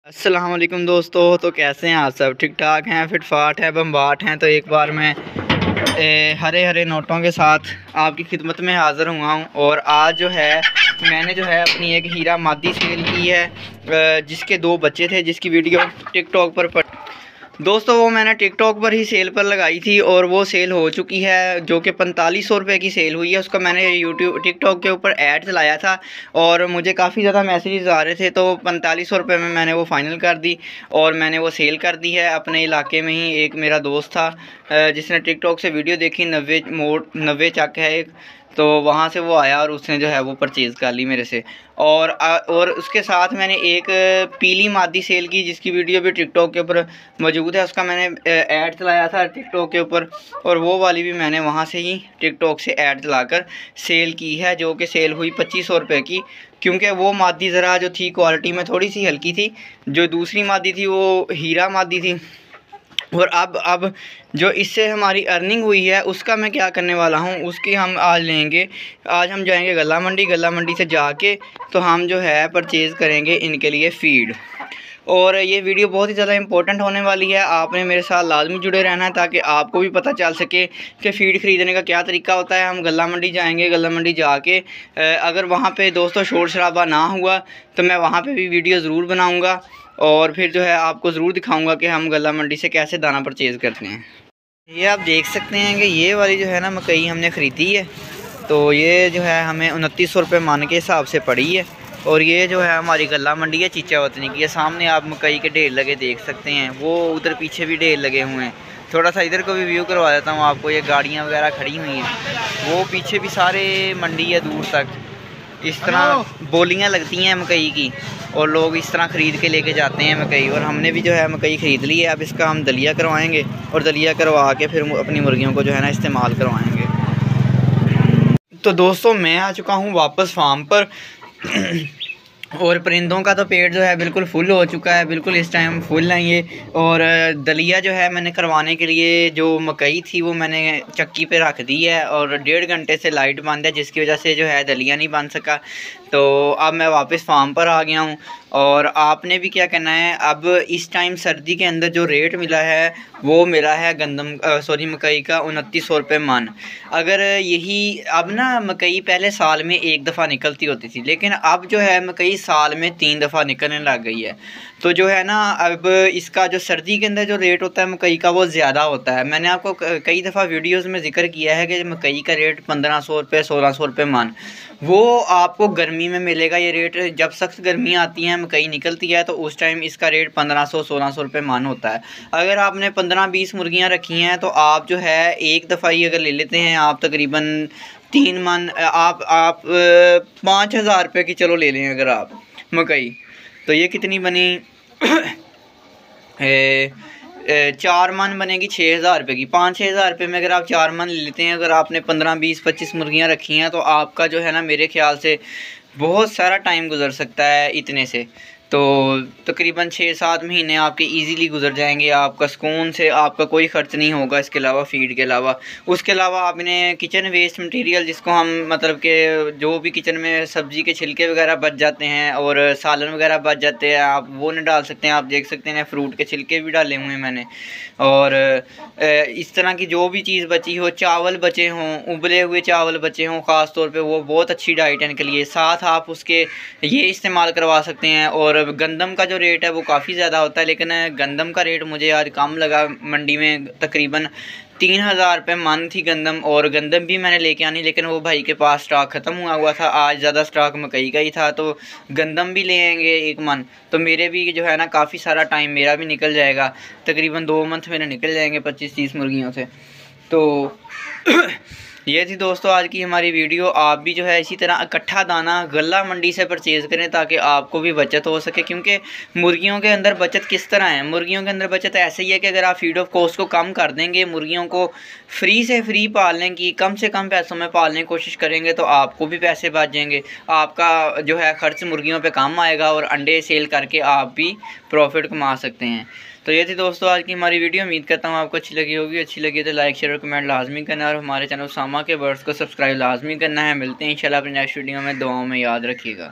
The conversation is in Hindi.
अस्सलाम वालेकुम दोस्तों। तो कैसे हैं आप सब? ठीक ठाक हैं, फिटफाट हैं, बम्बाट हैं। तो एक बार मैं हरे हरे नोटों के साथ आपकी खिदमत में हाज़िर हुआ हूँ। और आज जो है मैंने जो है अपनी एक हीरा मादी सेल की है, जिसके 2 बच्चे थे, जिसकी वीडियो टिकटॉक पर दोस्तों वो मैंने टिकटॉक पर ही सेल पर लगाई थी और वो सेल हो चुकी है, जो कि 4500 रुपये की सेल हुई है। उसका मैंने टिकटॉक के ऊपर ऐड चलाया था और मुझे काफ़ी ज़्यादा मैसेजेस आ रहे थे, तो 4500 रुपये में मैंने वो फ़ाइनल कर दी और मैंने वो सेल कर दी है। अपने इलाके में ही एक मेरा दोस्त था जिसने टिकटॉक से वीडियो देखी, 90 चक है एक, तो वहाँ से वो आया और उसने जो है वो परचेज़ कर ली मेरे से। और उसके साथ मैंने एक पीली मादी सेल की, जिसकी वीडियो भी टिकटॉक के ऊपर मौजूद है। उसका मैंने ऐड चलाया था टिकटॉक के ऊपर, और वो वाली भी मैंने वहाँ से ही टिकटॉक से ऐड चलाकर सेल की है, जो कि सेल हुई 2500 रुपये की। क्योंकि वो मादी ज़रा जो थी क्वालिटी में थोड़ी सी हल्की थी, जो दूसरी मादी थी वो हीरा मादी थी। और अब जो इससे हमारी अर्निंग हुई है उसका मैं क्या करने वाला हूँ, उसकी हम आज लेंगे। आज हम जाएंगे गला मंडी से जाके तो हम जो है परचेज़ करेंगे इनके लिए फ़ीड। और ये वीडियो बहुत ही ज़्यादा इंपॉर्टेंट होने वाली है, आपने मेरे साथ लाजमी जुड़े रहना है ताकि आपको भी पता चल सके कि फ़ीड ख़रीदने का क्या तरीका होता है। हम गला मंडी जाएंगे, गला मंडी जाके अगर वहाँ पे दोस्तों शोर शराबा ना हुआ तो मैं वहाँ पे भी वीडियो ज़रूर बनाऊँगा और फिर जो है आपको ज़रूर दिखाऊंगा कि हम गला मंडी से कैसे दाना परचेज़ करते हैं। ये आप देख सकते हैं कि ये वाली जो है ना मकई हमने ख़रीदी है, तो ये जो है हमें 2900 रुपये मान के हिसाब से पड़ी है। और ये जो है हमारी गला मंडी है चीचा वतनी की। ये सामने आप मकई के ढेर लगे देख सकते हैं, वो उधर पीछे भी ढेर लगे हुए हैं। थोड़ा सा इधर को भी व्यू करवा देता हूँ आपको। ये गाड़ियाँ वगैरह खड़ी हुई हैं, वो पीछे भी सारे मंडी है दूर तक। इस तरह बोलियाँ लगती हैं मकई की और लोग इस तरह ख़रीद के लेके जाते हैं मकई। और हमने भी जो है मकई ख़रीद ली है। अब इसका हम दलिया करवाएंगे और दलिया करवा के फिर अपनी मुर्गियों को जो है ना इस्तेमाल करवाएंगे। तो दोस्तों मैं आ चुका हूँ वापस फार्म पर और परिंदों का तो पेट जो है बिल्कुल फुल हो चुका है, बिल्कुल इस टाइम फुल है ये। और दलिया जो है मैंने करवाने के लिए जो मकई थी वो मैंने चक्की पे रख दी है और 1.5 घंटे से लाइट बंद है, जिसकी वजह से जो है दलिया नहीं बन सका। तो अब मैं वापस फार्म पर आ गया हूँ। और आपने भी क्या करना है, अब इस टाइम सर्दी के अंदर जो रेट मिला है वो मिला है मकई का 2900 रुपये मन। अगर यही अब ना मकई पहले साल में 1 दफ़ा निकलती होती थी, लेकिन अब जो है मकई साल में 3 दफ़ा निकलने लग गई है। तो जो है ना अब इसका जो सर्दी के अंदर जो रेट होता है मकई का वो ज़्यादा होता है। मैंने आपको कई दफ़ा वीडियोस में ज़िक्र किया है कि मकई का रेट 1500 रुपये 1600 रुपये मन, वो आपको गर्मी में मिलेगा ये रेट। जब सख्त गर्मी आती है मकई निकलती है तो उस टाइम इसका रेट 1500-1600 रुपये मन होता है। अगर आपने 15-20 मुर्गियाँ रखी हैं तो आप जो है एक दफ़ा ही अगर ले लेते हैं आप तकरीबन 3 मन आप 5000 रुपये की चलो ले लें अगर आप मकई, तो ये कितनी बनी 4 मन बनेगी 6000 रुपये की। 5-6 हज़ार रुपये में अगर आप 4 मन लेते हैं, अगर आपने 15-20-25 मुर्गियाँ रखी हैं तो आपका जो है ना मेरे ख्याल से बहुत सारा टाइम गुजर सकता है इतने से। तो तकरीबन 6-7 महीने आपके इजीली गुजर जाएंगे, आपका सुकून से, आपका कोई ख़र्च नहीं होगा इसके अलावा फ़ीड के अलावा। उसके अलावा आपने किचन वेस्ट मटेरियल, जिसको हम मतलब कि जो भी किचन में सब्ज़ी के छिलके वगैरह बच जाते हैं और सालन वगैरह बच जाते हैं, आप वो नहीं डाल सकते हैं। आप देख सकते हैं फ्रूट के छिलके भी डाले हुए हैं मैंने। और इस तरह की जो भी चीज़ बची हो, चावल बचे हों, उबले हुए चावल बचे हों ख़ास तौर पे, वो बहुत अच्छी डाइट है इनके लिए। साथ आप उसके ये इस्तेमाल करवा सकते हैं। और गंदम का जो रेट है वो काफ़ी ज़्यादा होता है, लेकिन गंदम का रेट मुझे आज कम लगा। मंडी में तकरीबन 3000 रुपये मन थी गंदम, और गंदम भी मैंने लेके आनी, लेकिन वो भाई के पास स्टॉक ख़त्म हुआ था। आज ज़्यादा स्टॉक मकई का ही था, तो गंदम भी ले आएंगे 1 मन, तो मेरे भी जो है ना काफ़ी सारा टाइम मेरा भी निकल जाएगा। तकरीबन 2 मंथ मेरे निकल जाएंगे 25-30 मुर्गियों से। तो ये थी दोस्तों आज की हमारी वीडियो। आप भी जो है इसी तरह इकट्ठा दाना गला मंडी से परचेज़ करें ताकि आपको भी बचत हो सके। क्योंकि मुर्गियों के अंदर बचत किस तरह है, मुर्गियों के अंदर बचत ऐसे ही है कि अगर आप फीड ऑफ कॉस्ट को कम कर देंगे, मुर्गियों को फ्री से फ्री पालने की, कम से कम पैसों में पालने की कोशिश करेंगे, तो आपको भी पैसे बच जाएंगे। आपका जो है ख़र्च मुर्गियों पर कम आएगा और अंडे सेल करके आप भी प्रॉफिट कमा सकते हैं। तो ये थी दोस्तों आज की हमारी वीडियो। उम्मीद करता हूँ आपको अच्छी लगी होगी। अच्छी लगी तो लाइक शेयर और कमेंट लाजमी करना, और हमारे चैनल सामा के वर्ड्स को सब्सक्राइब लाजमी करना है। मिलते हैं इंशाल्लाह अपनी नेक्स्ट वीडियो में। दुआओं में याद रखिएगा।